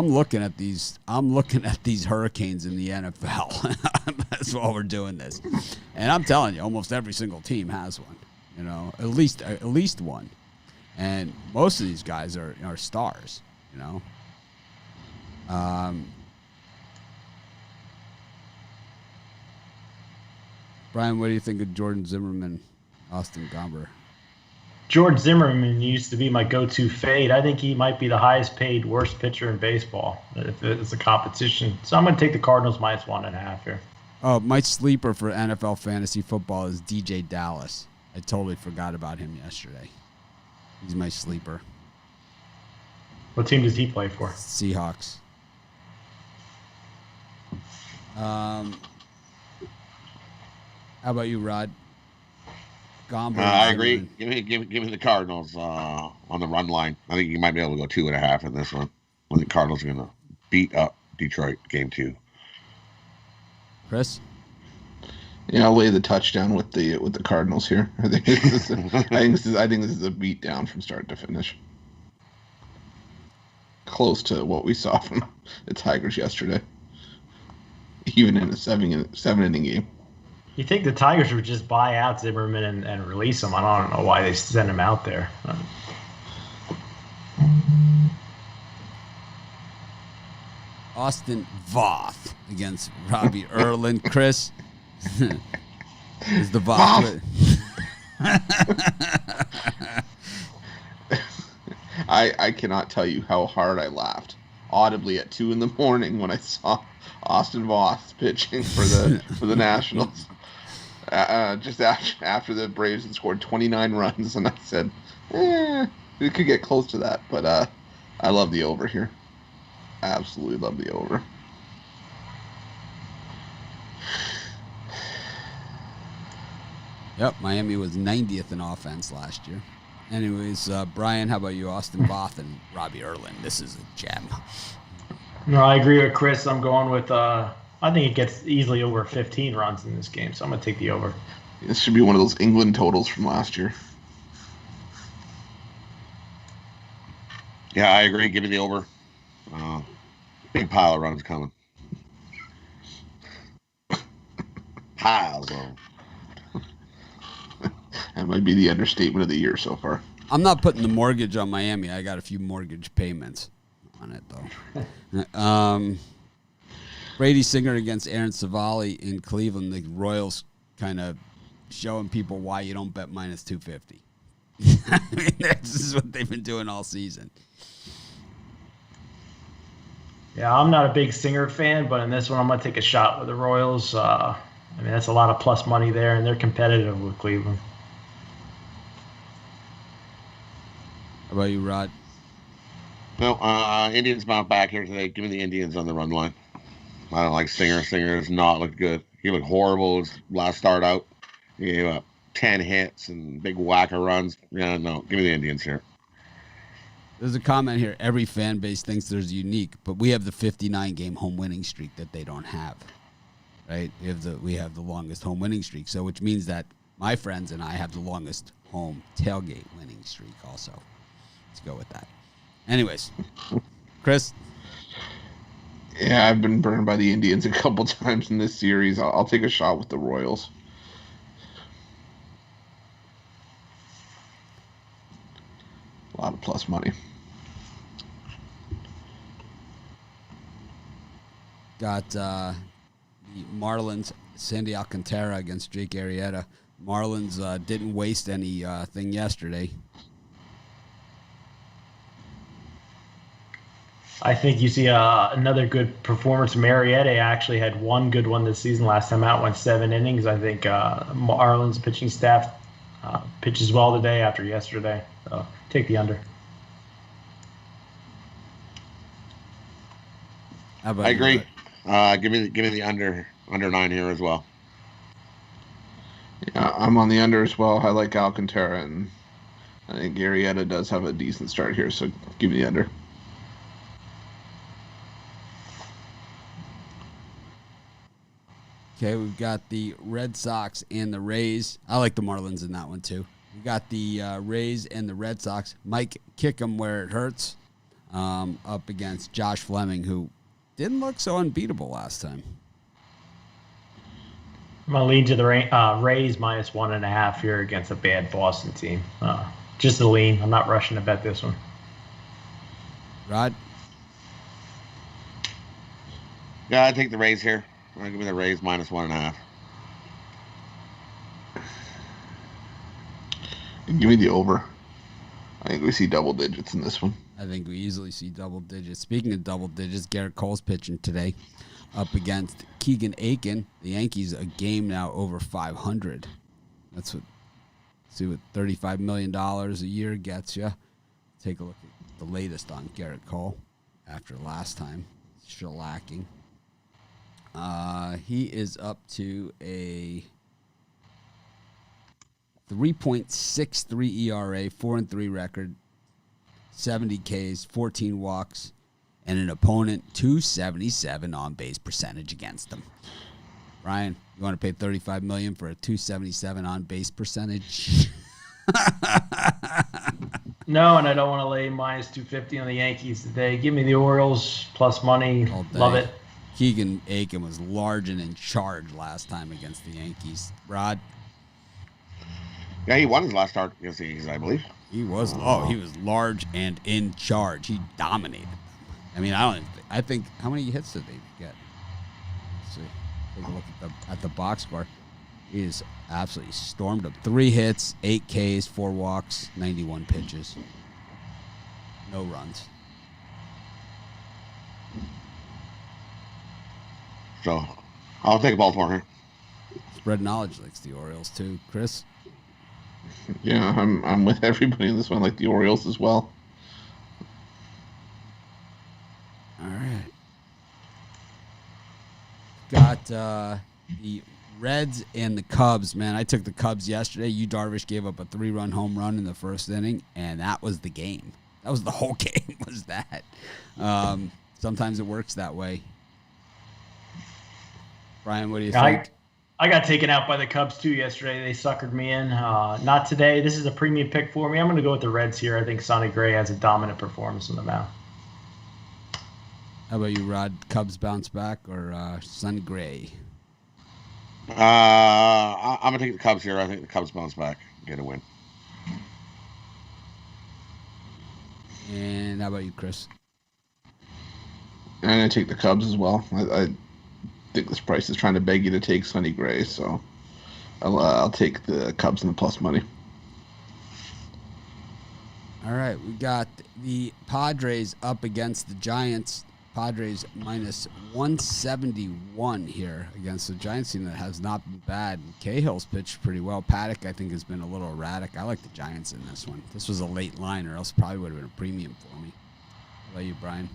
looking at these Hurricanes in the NFL. That's why we're doing this. And I'm telling you, almost every single team has one. At least one. And most of these guys are stars, Brian, what do you think of Jordan Zimmerman, Austin Gomber? George Zimmerman used to be my go-to fade. I think he might be the highest paid worst pitcher in baseball if it's a competition. So I'm going to take the Cardinals minus 1.5 here. Oh, my sleeper for NFL fantasy football is DJ Dallas. I totally forgot about him yesterday. He's my sleeper. What team does he play for? Seahawks. How about you, Rod? Gomber, I agree. Give me the Cardinals on the run line. I think you might be able to go 2.5 in this one. I think Cardinals are going to beat up Detroit game 2. Chris? Yeah, I'll lay the touchdown with the Cardinals here. I think this is a beat down from start to finish. Close to what we saw from the Tigers yesterday, even in a 7-inning game. You think the Tigers would just buy out Zimmerman and release him? I don't know why they sent him out there. Austin Voth against Robbie Erlin. Chris is the Voth. I cannot tell you how hard I laughed audibly at 2 a.m. when I saw Austin Voth pitching for the Nationals. Just after the Braves had scored 29 runs, and I said, we could get close to that, but I love the over here. I absolutely love the over. Yep, Miami was 90th in offense last year. Anyways, Brian, how about you? Austin Voth and Robbie Erlin. This is a gem. No, I agree with Chris. I'm going with I think it gets easily over 15 runs in this game, so I'm going to take the over. This should be one of those England totals from last year. Yeah, I agree. Give me the over. Big pile of runs coming. Piles of them. That might be the understatement of the year so far. I'm not putting the mortgage on Miami. I got a few mortgage payments on it, though. Brady Singer against Aaron Savali in Cleveland. The Royals kind of showing people why you don't bet minus 250. I mean, this is what they've been doing all season. Yeah, I'm not a big Singer fan, but in this one, I'm going to take a shot with the Royals. I mean, that's a lot of plus money there, and they're competitive with Cleveland. How about you, Rod? No, Indians bounce back here today. Give me the Indians on the run line. I don't like Singer. Singer has not looked good. He looked horrible his last start out. He gave up 10 hits and big whack of runs. Yeah, no, give me the Indians here. There's a comment here. Every fan base thinks there's unique, but we have the 59-game home winning streak that they don't have. Right? We have the longest home winning streak, so which means that my friends and I have the longest home tailgate winning streak also. Let's go with that. Anyways, Chris? Yeah, I've been burned by the Indians a couple times in this series. I'll take a shot with the Royals. A lot of plus money. Got the Marlins, Sandy Alcantara against Jake Arrieta. Marlins didn't waste anything yesterday. I think you see another good performance. Marietta actually had one good one this season. Last time out, went 7 innings. I think Marlins pitching staff pitches well today after yesterday. So take the under. I agree. Give me the under 9 here as well. Yeah, I'm on the under as well. I like Alcantara, and I think Arrieta does have a decent start here, so give me the under. Okay, we've got the Red Sox and the Rays. I like the Marlins in that one, too. We got the Rays and the Red Sox. Mike Kickham where it hurts up against Josh Fleming, who didn't look so unbeatable last time. I'm going to lean to the Rays minus 1.5 here against a bad Boston team. Just a lean. I'm not rushing to bet this one. Rod? Yeah, I take the Rays here. Give me the Rays minus 1.5. Give me the over. I think we see double digits in this one. I think we easily see double digits. Speaking of double digits, Garrett Cole's pitching today up against Keegan Aiken. The Yankees a game now over 500. That's what, see what $35 million a year gets you. Take a look at the latest on Garrett Cole after last time. Shellacking. He is up to a 3.63 ERA, 4-3 record, 70 Ks, 14 walks, and an opponent 277 on base percentage against him. Ryan, you want to pay $35 million for a 277 on base percentage? No, and I don't want to lay minus 250 on the Yankees today. Give me the Orioles plus money. Love it. Keegan Aiken was large and in charge last time against the Yankees. Rod? Yeah, he won his last start against the Yankees, I believe. He was he was large and in charge. He dominated them. I mean, I think how many hits did they get? Let's see. Take a look at the box score. He is absolutely stormed up. 3 hits, 8 Ks, 4 walks, 91 pitches. No runs. So I'll take Baltimore here. Spread knowledge likes the Orioles too. Chris? Yeah, I'm with everybody in this one, like the Orioles as well. All right. Got the Reds and the Cubs, man. I took the Cubs yesterday. Yu Darvish gave up a 3-run home run in the first inning, and that was the game. That was the whole game, was that. Sometimes it works that way. Brian, what do you think? I got taken out by the Cubs, too, yesterday. They suckered me in. Not today. This is a premium pick for me. I'm going to go with the Reds here. I think Sonny Gray has a dominant performance on the mound. How about you, Rod? Cubs bounce back or Sonny Gray? I'm going to take the Cubs here. I think the Cubs bounce back and get a win. And how about you, Chris? I'm going to take the Cubs as well. I think this price is trying to beg you to take Sonny Gray, so I'll take the Cubs and the plus money. All right, we got the Padres up against the Giants. Padres minus 171 here against the Giants team that has not been bad. Cahill's pitched pretty well. Paddock, I think, has been a little erratic. I like the Giants in this one. This was a late line, or else it probably would have been a premium for me. How about you, Brian?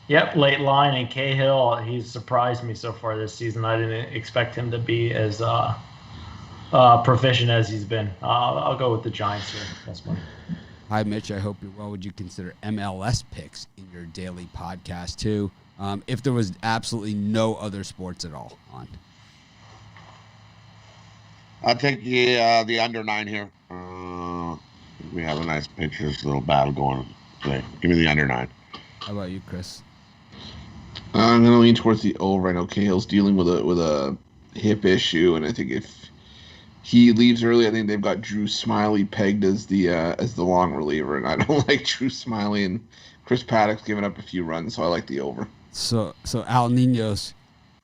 Yep, late line, and Cahill, he's surprised me so far this season. I didn't expect him to be as proficient as he's been. I'll go with the Giants here. That's one. Hi, Mitch. I hope you're well. Would you consider MLS picks in your daily podcast, too, if there was absolutely no other sports at all on? I'll take the under 9 here. We have a nice pitch. There's a little battle going today. Give me the under 9. How about you, Chris? I'm going to lean towards the over. I know Cahill's dealing with a hip issue, and I think if he leaves early, I think they've got Drew Smiley pegged as the long reliever, and I don't like Drew Smiley, and Chris Paddock's giving up a few runs, so I like the over. So Al Niños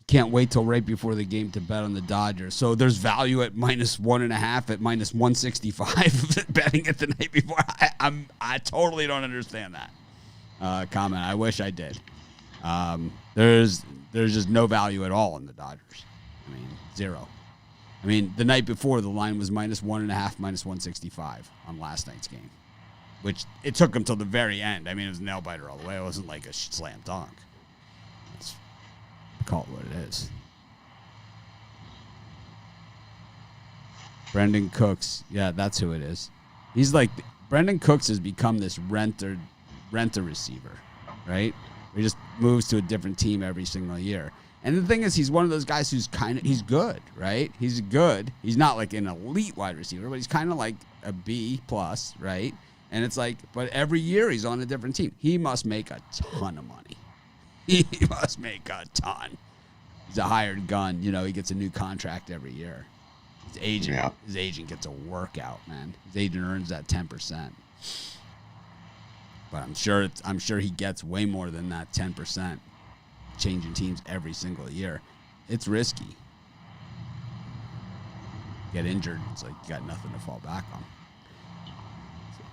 can't wait till right before the game to bet on the Dodgers. So there's value at minus 1.5 at minus 165 betting it the night before. I totally don't understand that comment. I wish I did. There's just no value at all in the Dodgers. I mean, zero. I mean, the night before, the line was minus 1.5, minus 165 on last night's game, which it took them till the very end. I mean, it was a nail-biter all the way. It wasn't like a slam dunk. Let's call it what it is. Brendan Cooks. Yeah, that's who it is. He's like, Brendan Cooks has become this renter receiver, right? He just moves to a different team every single year. And the thing is, he's one of those guys who's he's good, right? He's good. He's not like an elite wide receiver, but he's kind of like a B plus, right? And it's like, but every year he's on a different team. He must make a ton of money. He must make a ton. He's a hired gun. You know, he gets a new contract every year. His agent gets a workout, man. His agent earns that 10%. But I'm sure he gets way more than that 10%. Changing teams every single year. It's risky. Get injured, it's like you got nothing to fall back on.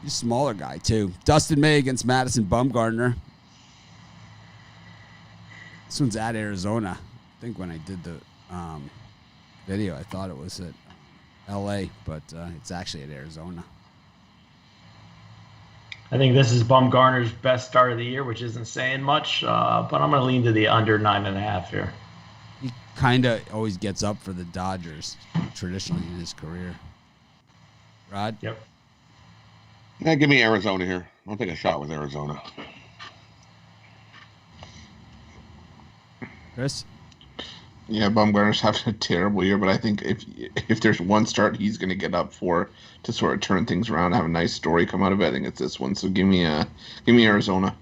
He's a smaller guy, too. Dustin May against Madison Bumgarner. This one's at Arizona. I think when I did the video, I thought it was at L.A., but it's actually at Arizona. I think this is Bumgarner's best start of the year, which isn't saying much, but I'm going to lean to the under 9.5 here. He kind of always gets up for the Dodgers, traditionally in his career. Rod? Yep. Yeah, give me Arizona here. I'll take a shot with Arizona. Chris? Yeah, Bumgarner's having a terrible year, but I think if there's one start he's going to get up for to sort of turn things around, have a nice story come out of it, I think it's this one. So give me Arizona.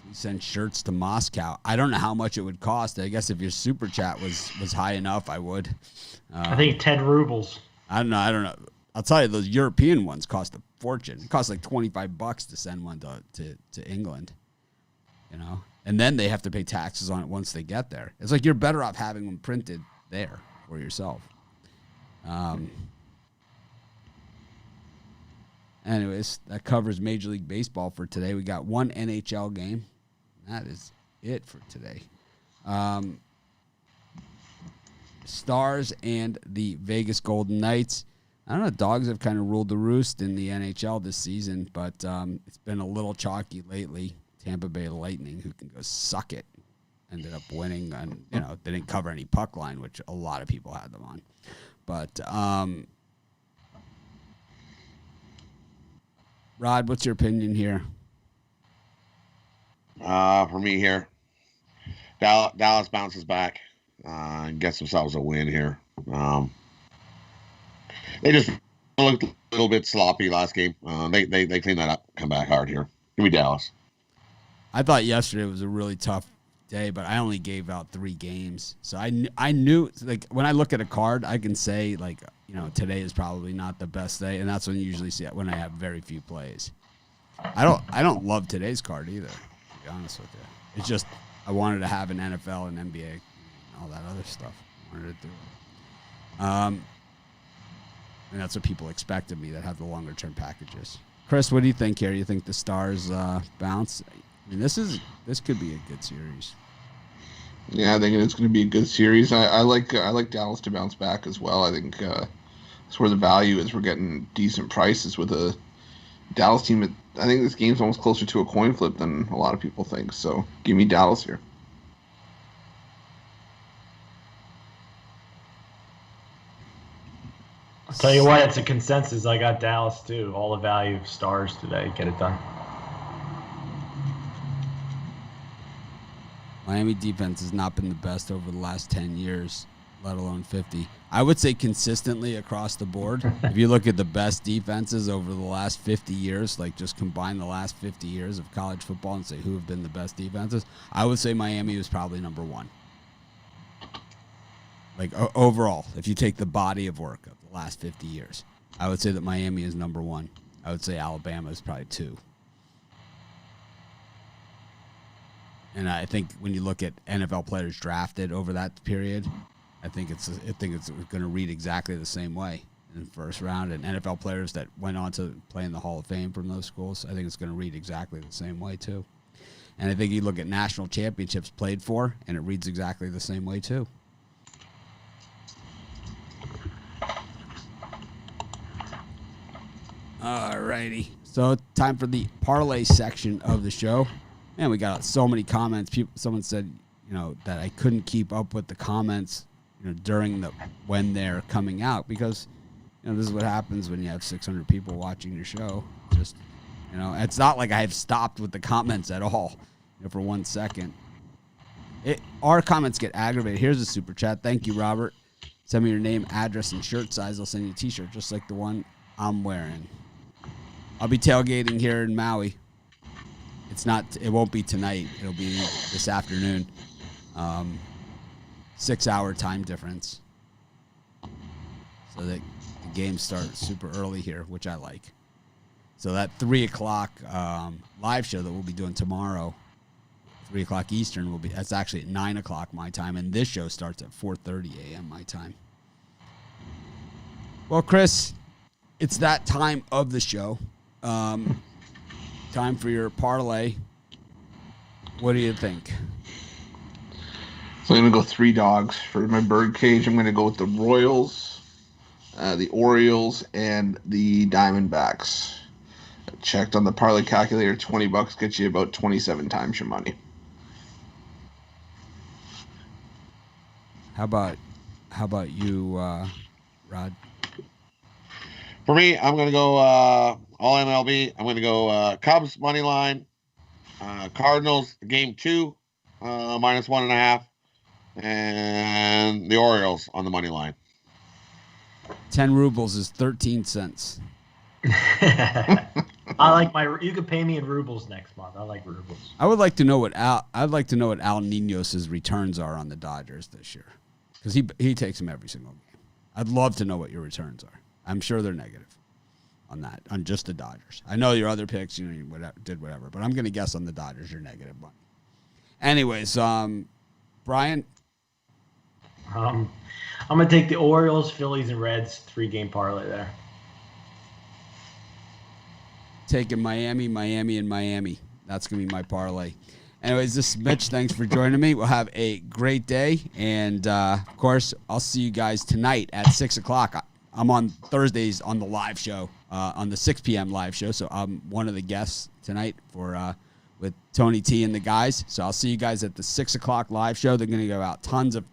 We send shirts to Moscow. I don't know how much it would cost. I guess if your super chat was high enough, I would. I think 10 rubles. I don't know. I'll tell you, those European ones cost a fortune. It costs like $25 to send one to England. You know? And then they have to pay taxes on it once they get there. It's like you're better off having them printed there for yourself. Anyways, that covers Major League Baseball for today. We got one NHL game. That is it for today. Stars and the Vegas Golden Knights. I don't know, Dogs have kind of ruled the roost in the NHL this season, but it's been a little chalky lately. Tampa Bay Lightning, who can go suck it, ended up winning, and they didn't cover any puck line, which a lot of people had them on. But Rod, what's your opinion here? For me here, Dallas bounces back and gets themselves a win here. They just looked a little bit sloppy last game. They cleaned that up, come back hard here. Give me Dallas. I thought yesterday was a really tough day, but I only gave out 3 games. So I knew, like, when I look at a card, I can say, like, today is probably not the best day, and that's when you usually see it, when I have very few plays. I don't love today's card either, to be honest with you. It's just I wanted to have an NFL and NBA and all that other stuff. I wanted to do it. And that's what people expect of me that have the longer term packages. Chris, what do you think here? You think the Stars bounce? I mean, this could be a good series. Yeah, I think it's going to be a good series. I like Dallas to bounce back as well. I think that's where the value is. We're getting decent prices with a Dallas team. I think this game's almost closer to a coin flip than a lot of people think. So give me Dallas here. I'll tell you what, it's a consensus. I got Dallas too. All the value of Stars today. Get it done. Miami defense has not been the best over the last 10 years, let alone 50. I would say consistently across the board. If you look at the best defenses over the last 50 years, like just combine the last 50 years of college football and say who have been the best defenses, I would say Miami was probably number 1. Like overall, if you take the body of work of the last 50 years, I would say that Miami is number 1. I would say Alabama is probably 2. And I think when you look at NFL players drafted over that period, I think it's going to read exactly the same way in the first round. And NFL players that went on to play in the Hall of Fame from those schools, I think it's going to read exactly the same way too. And I think you look at national championships played for, and it reads exactly the same way too. All righty. So time for the parlay section of the show. Man, we got so many comments. Someone said, that I couldn't keep up with the comments, during when they're coming out because, this is what happens when you have 600 people watching your show. Just, it's not like I have stopped with the comments at all, for 1 second. Our comments get aggravated. Here's a super chat. Thank you, Robert. Send me your name, address, and shirt size. I'll send you a T-shirt just like the one I'm wearing. I'll be tailgating here in Maui. It won't be tonight. It'll be this afternoon. 6-hour time difference. So that the games start super early here, which I like. So that 3 o'clock live show that we'll be doing tomorrow, 3 o'clock Eastern, that's actually at 9 o'clock my time, and this show starts at 4:30 a.m. my time. Well, Chris, it's that time of the show Time for your parlay. What do you think? So I'm going to go 3 dogs. For my bird cage, I'm going to go with the Royals, the Orioles, and the Diamondbacks. I checked on the parlay calculator. $20 gets you about 27 times your money. How about you, Rod? For me, I'm going to go all MLB. I'm going to go Cubs money line, Cardinals game 2 -1.5, and the Orioles on the money line. 10 rubles is 13 cents. I like you can pay me in rubles next month. I like rubles. I'd like to know what Al Niños' returns are on the Dodgers this year, because he takes them every single game. I'd love to know what your returns are. I'm sure they're negative on that, on just the Dodgers. I know your other picks, you did whatever, but I'm going to guess on the Dodgers you're negative one. Anyways, Brian? I'm going to take the Orioles, Phillies, and Reds 3-game parlay there. Taking Miami, and Miami. That's going to be my parlay. Anyways, this is Mitch. Thanks for joining me. We'll have a great day. And, of course, I'll see you guys tonight at 6 o'clock. I'm on Thursdays on the live show, on the 6 p.m. live show. So I'm one of the guests tonight with Tony T and the guys. So I'll see you guys at the 6 o'clock live show. They're going to go out tons of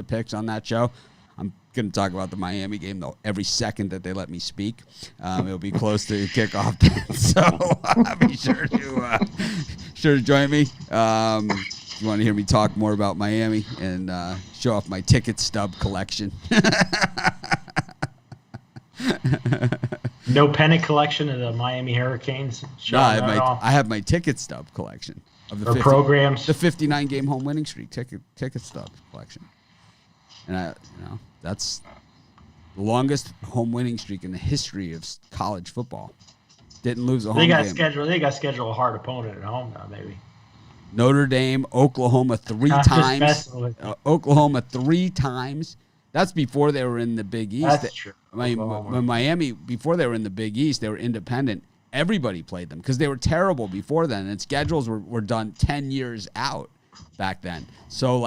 picks on that show. I'm going to talk about the Miami game, though, every second that they let me speak. It'll be close to kickoff then. So be sure to join me. If you want to hear me talk more about Miami and show off my ticket stub collection. No pennant collection of the Miami Hurricanes? No, I have my ticket stub collection of the programs. The 59-game home winning streak ticket stub collection. And that's the longest home winning streak in the history of college football. Didn't lose a home game. They got scheduled a hard opponent at home now, maybe. Notre Dame, Oklahoma 3 times. Oklahoma 3 times. That's before they were in the Big East. That's true. When Miami, before they were in the Big East, they were independent. Everybody played them because they were terrible before then, and schedules were done 10 years out back then. So,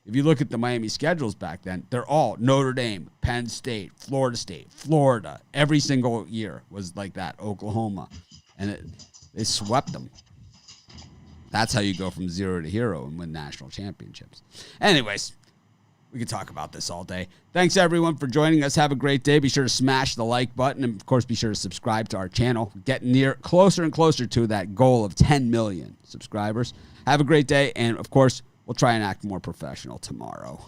if you look at the Miami schedules back then, they're all Notre Dame, Penn State, Florida. Every single year was like that, Oklahoma. And they swept them. That's how you go from 0 to hero and win national championships. Anyways, we could talk about this all day. Thanks, everyone, for joining us. Have a great day. Be sure to smash the like button. And, of course, be sure to subscribe to our channel. Getting closer and closer to that goal of 10 million subscribers. Have a great day. And, of course, we'll try and act more professional tomorrow.